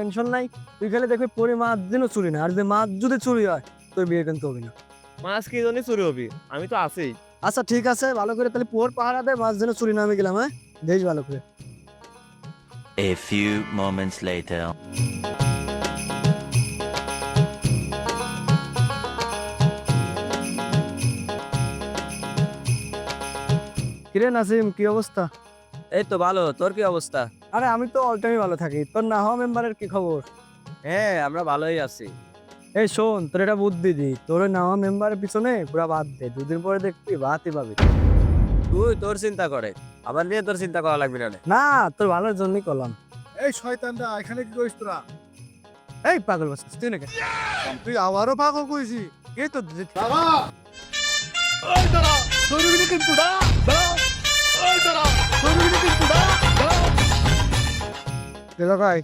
Tension নাই, তুই খালি দেখবি পরে মাছ যেন চুরি না, আর যদি মাছ যদি চুরি হয় তোর বিয়ে কিন্তু হবে না। মাছ কি জন্য চুরি হবি? আমি তো আছি। আচ্ছা ঠিক আছে, ভালো করে তাহলে পোর পাহারা দে, মাছ যেন চুরি না আমি গেলাম। হ্যাঁ, দেখ ভালো করে। A few moments later. কিরে নাসিম, কি অবস্থা? এই তো ভালো, তোর কি অবস্থা? আরে আমি তো অল টাইমই ভালো থাকি, তোর না হওয়া মেম্বারের কি খবর? হ্যাঁ, আমরা ভালোই আছি। এই শোন, তোর এটা বুদ্ধি দি, তোর ওই নাওয়া মেম্বারের পিছনে পুরা বাদ দে, দুদিন পরে দেখবি ভাতই পাবি। তুই তোর চিন্তা করে, আবার নিয়ে তোর চিন্তা করা লাগবে না। না, তোর ভালোর জন্যই করলাম। এই শয়তানরা এখানে কি করিস তোরা? এই পাগল বাচ্চা, তুই নাকি? তুই আবারও পাগল কইছি। এই তো দাঁড়া! ওই দাঁড়া! ধরবি না কিন্তু, দাঁড়া! দাঁড়া! ওই দাঁড়া! ধরবি না কিন্তু, দাঁড়া! দাঁড়া! ভাই